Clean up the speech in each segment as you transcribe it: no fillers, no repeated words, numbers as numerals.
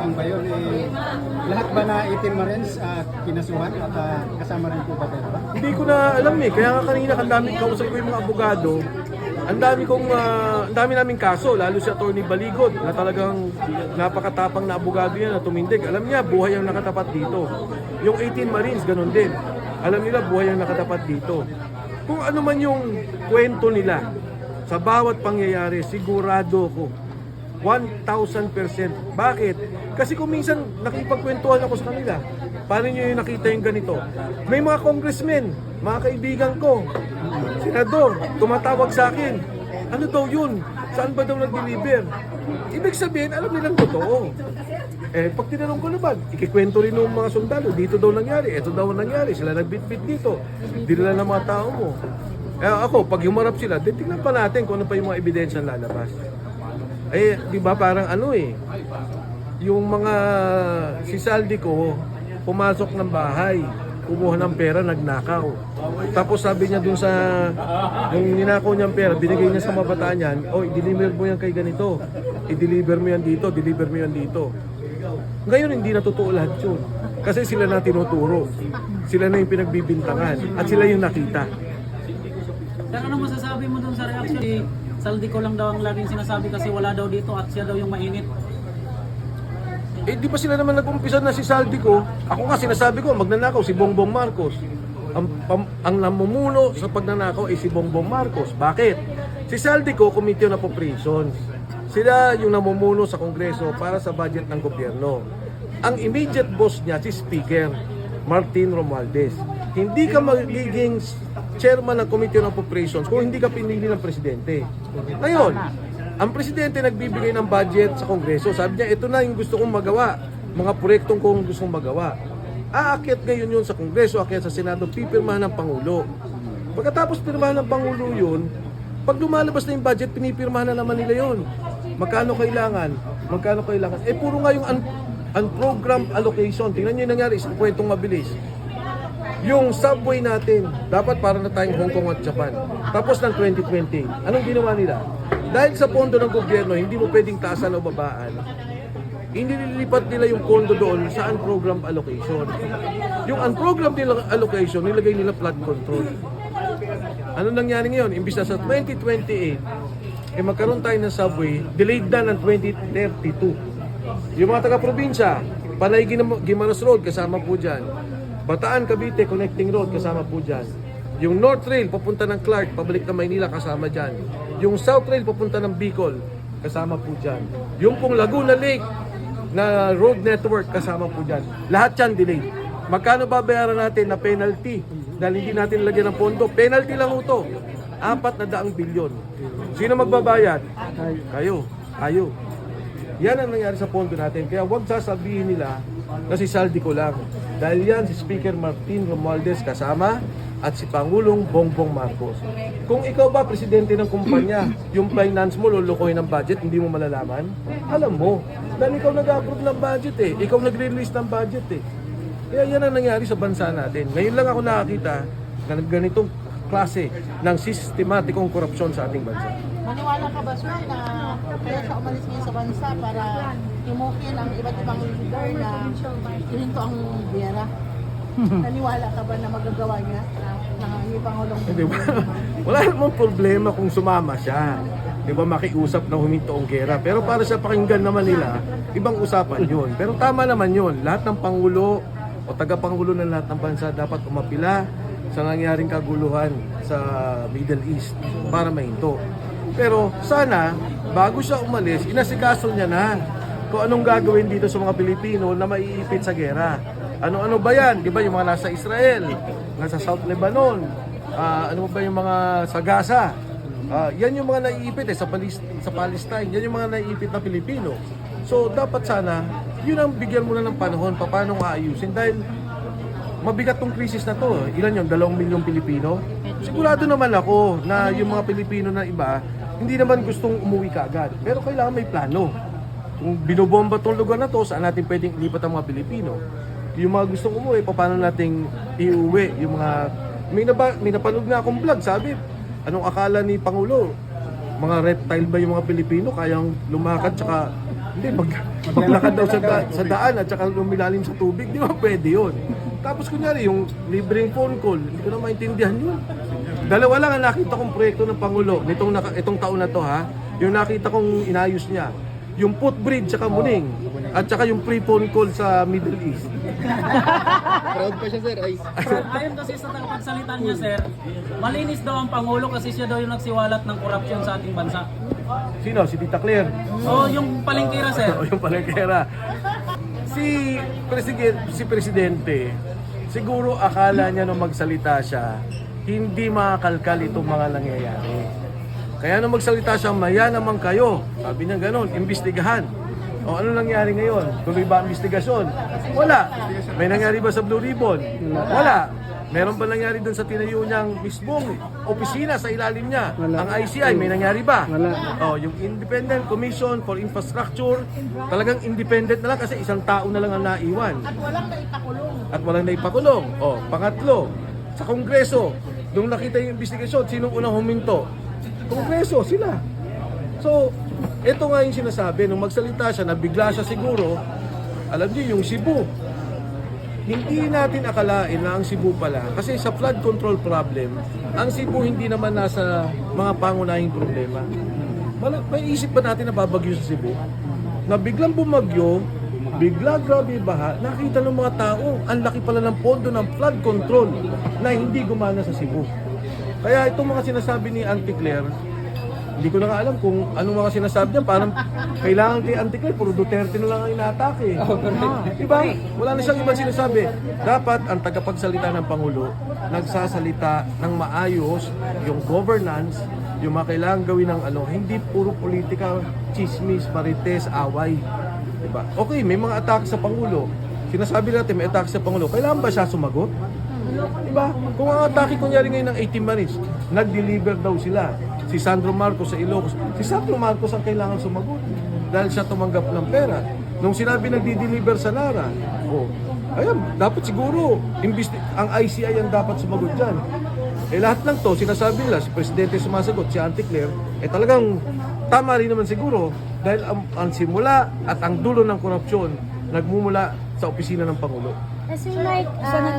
lang ba yun? Lahat ba na 18 Marines kinasuhan at kasama rin po ba kayo? Hindi ko na alam eh. Kaya nga kanina, ang dami kausap ko yung mga abogado. Ang dami naming kaso, lalo si Atty. Baligod na talagang napakatapang na abogado yan na tumindig. Alam niya, buhay ang nakatapat dito. Yung 18 Marines, ganun din. Alam nila, buhay ang nakatapat dito. Kung ano man yung kwento nila, sa bawat pangyayari, sigurado ko, 1,000%. Bakit? Kasi kung minsan nakipagkwentuhan ako sa kanila, paano nyo yung nakita yung ganito? May mga congressmen, mga kaibigan ko, senador, tumatawag sa akin. Ano daw yun? Saan ba daw nag-deliver? Ibig sabihin, alam nilang totoo. Pag tinanong ko naman, ikikwento rin ng mga sundalo, dito daw nangyari, ito daw nangyari, sila nagbitbit dito, dinala ng mga tao mo. Ako, pag humarap sila, tingnan pa natin kung ano pa yung mga ebidensya lalabas. Di ba parang yung mga si Saldi ko, pumasok ng bahay, kumuha ng pera, nagnakaw. Tapos sabi niya dun sa, yung ninakaw niyang pera, binigay niya sa mga bataan niyan, i-deliver mo yan kay ganito, i-deliver mo yan dito, deliver mo yan dito. Ngayon hindi na totoo lahat yun. Kasi sila na tinuturo. Sila na yung pinagbibintangan at sila yung nakita. Pero ano masasabi mo dun sa reaction ni Saldi ko lang daw ang laging sinasabi kasi wala daw dito at siya daw yung mainit? Di ba sila naman nag-umpisa na si Saldi ko? Ako nga sinasabi ko, magnanakaw si Bongbong Marcos. Ang namumuno sa pagnanakaw ay si Bongbong Marcos. Bakit? Si Saldi ko, Committee on Appropriations. Sila yung namumuno sa Kongreso para sa budget ng gobyerno. Ang immediate boss niya, si Speaker Martin Romualdez. Hindi ka magiging chairman ng Committee on Appropriations kung hindi ka pinili ng presidente. Ngayon, ang presidente nagbibigay ng budget sa Kongreso. Sabi niya, ito na yung gusto kong magawa. Mga proyektong kong gusto kong magawa. Aakyat ngayon yun sa Kongreso, aakyat sa Senado, pipirmahan ng Pangulo. Pagkatapos pirmahan ng Pangulo yun, pag lumalabas na yung budget, pinipirmahan na naman nila yun. Magkano kailangan? Magkano kailangan? Puro nga yung unprogrammed allocation. Tingnan nyo yung nangyari, isang kwentong mabilis. Yung subway natin, dapat para na tayong Hong Kong at Japan. Tapos ng 2020, anong ginawa nila? Dahil sa pondo ng gobyerno, hindi mo pwedeng taasan o babaan. Inililipat nila yung pondo doon sa unprogrammed allocation. Yung unprogrammed allocation, nilagay nila flood control. Ano nangyari ngayon? Imbis na sa 2028, magkaroon tayo ng subway, delayed na ng 2032. Yung mga taga-probinsya, Panay Guimaras Road, kasama po dyan. Bataan Cavite Connecting Road, kasama po dyan. Yung North Rail, papunta ng Clark, pabalik na Maynila, kasama dyan. Yung South Rail, papunta ng Bicol, kasama po dyan. Yung pong Laguna Lake na road network, kasama po dyan. Lahat yan delayed. Magkano babayaran natin na penalty dahil hindi natin lagyan ng pondo? Penalty lang ito. 400 bilyon. Sino magbabayad? Kayo. Yan ang nangyari sa pondo natin. Kaya huwag sasabihin nila na si Saldi ko lang. Dahil yan si Speaker Martin Romualdez kasama at si Pangulong Bongbong Marcos. Kung ikaw ba presidente ng kumpanya, yung finance mo lulukoy ng budget, hindi mo malalaman? Alam mo. Dahil ikaw nag-approve ng budget eh. Ikaw nag-release ng budget eh. Kaya yan ang nangyari sa bansa natin. Ngayon lang ako nakakita na ganitong klase ng sistematikong korupsyon sa ating bansa. Maniwala ka ba, sir, na kaya siya umalis ngayon sa bansa para timukin ang iba't ibang leader na hininto ang biyera? Naniwala ka ba na magagawa niya ng Pangulong? Di ba? Wala namang problema kung sumama siya. Di ba, makiusap na huminto ang gera. Pero para sa pakinggan naman nila, ibang usapan yun. Pero tama naman yun. Lahat ng Pangulo o taga-Pangulo ng lahat ng bansa dapat umapila sa nangyaring kaguluhan sa Middle East para mahinto. Pero sana, bago siya umalis, inasikaso niya na kung anong gagawin dito sa mga Pilipino na maiipit sa gera. Ano-ano ba yan? Di ba yung mga nasa Israel, nasa South Lebanon, ano ba yung mga sa Gaza? Yan yung mga naiipit sa Palestine, yan yung mga naiipit na Pilipino. So dapat sana, yun ang bigyan mo na ng panahon, paano aayusin. Dahil mabigat tong krisis na to. Ilan yun? 2 milyong Pilipino? Sigurado naman ako na yung mga Pilipino na iba, hindi naman gustong umuwi kaagad. Pero kailangan may plano. Kung binobomba tong lugar na to, saan natin pwedeng ilipat ang mga Pilipino? Yung mga gustong umuwi, paano natin iuwi? Yung mga, may napanood nga akong vlog, sabi, anong akala ni Pangulo? Mga reptile ba yung mga Pilipino? Kayang lumakad tsaka Hindi, maglakad daw sa daan at saka lumilalim sa tubig, di ba pwede yun? Tapos kunyari, yung libreng phone call, hindi ko na maintindihan yun. Dalawa lang ang nakita kong proyekto ng Pangulo itong taon na to ha, yung nakita kong inayos niya. Yung footbridge sa Kamuning at saka yung free phone call sa Middle East. Proud pa siya, sir. Ay. Ayon kasi sa tagapagsalita niya, sir, malinis daw ang Pangulo kasi siya daw yung nagsiwalat ng korupsyon sa ating bansa. Sino? Si Tita Claire. So, yung palengkera, sir. O yung palengkera. Si Presidente, siguro akala niya nung magsalita siya, hindi makakalkal itong mga nangyayari. Kaya nung magsalita siya, maya naman kayo. Sabi niya gano'n, imbestigahan. O ano nangyari ngayon? Tuloy ba ang investigasyon? Wala. May nangyari ba sa Blue Ribbon? Wala. Meron ba nangyari doon sa tinayo niyang mismong opisina sa ilalim niya? Wala. Ang ICI, may nangyari ba? Wala. Oh, yung Independent Commission for Infrastructure, talagang independent na lang kasi isang tao na lang ang naiwan. At walang naipakulong. Oh, pangatlo, sa Kongreso, nung nakita yung investigasyon, sinong unang huminto? Kongreso, sila. So, ito nga yung sinasabi, nung magsalita siya, nabigla siya siguro, alam niyo yung Cebu. Hindi natin akalain na ang Cebu pala, kasi sa flood control problem, ang Cebu hindi naman nasa mga pangunahing problema. May isip ba natin na babagyo sa Cebu? Na biglang bumagyo, bigla grabe baha, nakita ng mga tao, ang laki pala ng pondo ng flood control na hindi gumana sa Cebu. Kaya itong mga sinasabi ni Auntie Claire, hindi ko na nga alam kung ano mga sinasabi niya. Parang kailangan kay Auntie Claire, puro Duterte na lang ang inaatake. Diba? Wala na siyang ibang sinasabi. Dapat ang tagapagsalita ng Pangulo, nagsasalita ng maayos, yung governance, yung mga kailangan gawin ng ano, hindi puro politika, chismis, marites, away. Diba? Okay, may mga atake sa Pangulo. Sinasabi natin may atake sa Pangulo. Kailangan ba siya sumagot? Diba? Kung ang atake kunyari ngayon ng 18 Marines, nag-deliver daw sila. Si Sandro Marcos sa Ilocos. Si Sandro Marcos ang kailangan sumagot dahil siya tumanggap ng pera. Nung sinabi nagdi-deliver sa Nara, ayun, dapat siguro ang ICI ang dapat sumagot dyan. Lahat lang to, sinasabi nila, si Presidente sumasagot, si Auntie Claire, talagang tama rin naman siguro dahil ang simula at ang dulo ng korupsyon nagmumula sa opisina ng Pangulo. Sir Mike,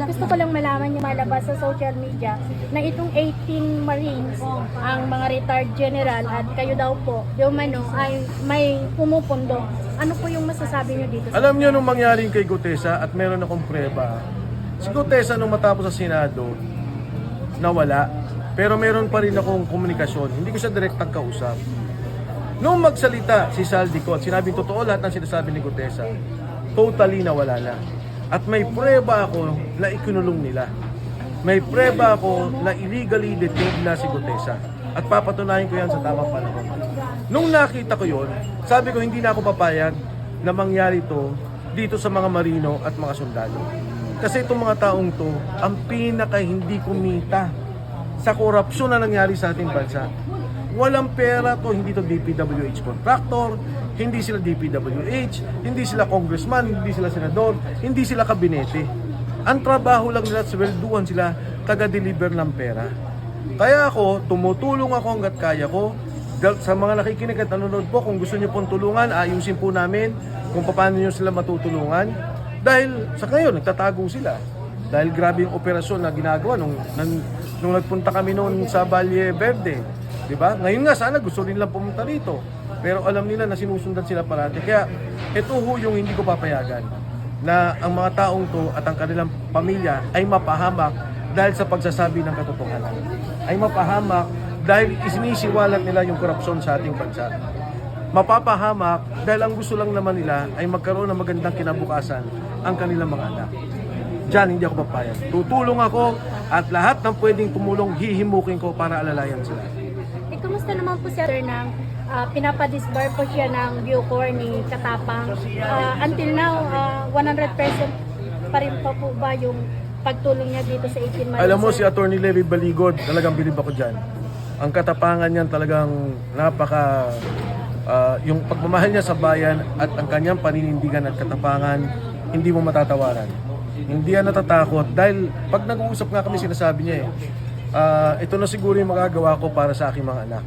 gusto ko lang malaman yung malabas sa social media na itong 18 Marines, ang mga retired general at kayo daw po, yung ay may pumupundo. Ano po yung masasabi nyo dito? Alam niyo nung mangyaring kay Gutesa at meron akong preba, si Gutesa nung matapos sa Senado, nawala. Pero meron pa rin akong komunikasyon, hindi ko siya direktang kausap. Nung magsalita si Saldico at sinabing totoo lahat ng sinasabi ni Gutesa, totally nawala na. At may preba ako na ikinulong nila. May preba ako na illegally detained na si Gutesa. At papatunayan ko yan sa tamang panahon. Nung nakita ko yon, sabi ko hindi na ako papayag na mangyari to dito sa mga marino at mga sundalo. Kasi itong mga taong to, ang pinaka hindi kumita sa korupsyon na nangyari sa ating bansa. Walang pera to, hindi to DPWH contractor, hindi sila DPWH, hindi sila congressman, hindi sila senador, hindi sila kabinete. Ang trabaho lang nila at swelduhan sila, taga-deliver ng pera. Kaya ako, tumutulong ako hanggat kaya ko. Sa mga nakikinig at nanonood po, kung gusto niyo pong tulungan, ayusin po namin kung paano niyo sila matutulungan. Dahil sa ngayon, nagtatago sila. Dahil grabe yung operasyon na ginagawa nung nagpunta kami noon sa Valle Verde. Diba? Ngayon nga, sana gusto nilang pumunta rito. Pero alam nila na sinusundan sila parati. Kaya ito ho yung hindi ko papayagan. Na ang mga taong to at ang kanilang pamilya ay mapahamak dahil sa pagsasabi ng katotohanan. Ay mapahamak dahil isinisiwalat nila yung korupsyon sa ating bansa. Mapapahamak dahil ang gusto lang naman nila ay magkaroon ng magandang kinabukasan ang kanilang mga anak. Diyan hindi ako papayag. Tutulong ako at lahat ng pwedeng tumulong hihimukin ko para alalayan sila. Kumusta naman po sir ng pinapadisbar po siya ng Bucor ni Katapang? Until now, 100% pa rin pa po ba yung pagtulong niya dito sa 18 Marines? Alam mo si Attorney Levi Baligod, talagang bilib ako dyan. Ang katapangan niyan talagang napaka, yung pagmamahal niya sa bayan at ang kanyang paninindigan at katapangan, hindi mo matatawaran. Hindi yan natatakot dahil pag nag-uusap nga kami sinasabi niya ito na siguro yung magagawa ko para sa aking mga anak.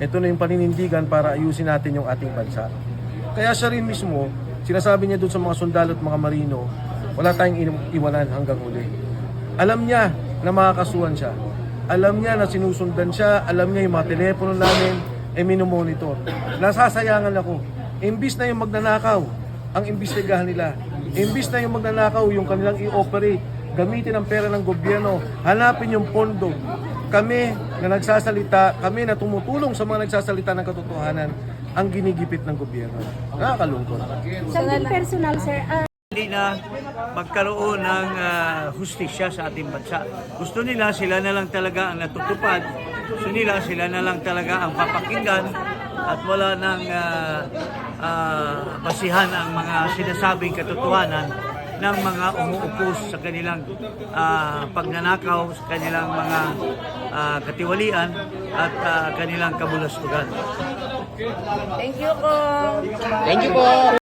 Ito na yung paninindigan para ayusin natin yung ating bansa. Kaya siya rin mismo, sinasabi niya doon sa mga sundalo at mga marino, wala tayong iwanan hanggang huli. Alam niya na makakasuhan siya. Alam niya na sinusundan siya. Alam niya yung mga telepono namin minomonitor. Nasasayangan ako. Imbis na yung magnanakaw ang imbestigahan nila. Imbis na yung magnanakaw yung kanilang i-operate, gamitin ang pera ng gobyerno, hanapin yung pondo. Kami na nagsasalita, kami na tumutulong sa mga nagsasalita ng katotohanan, ang ginigipit ng gobyerno. Nakakalungkot. Sa ating personal, sir, Hindi na magkaroon ng hustisya sa ating bansa. Gusto nila sila na lang talaga ang natutupad. Gusto nila sila na lang talaga ang papakinggan at wala nang basihan ang mga sinasabing katotohanan ng mga umuupos sa kanilang pagnanakaw, sa kanilang mga katiwalian at kanilang kabulastugan. Thank you po.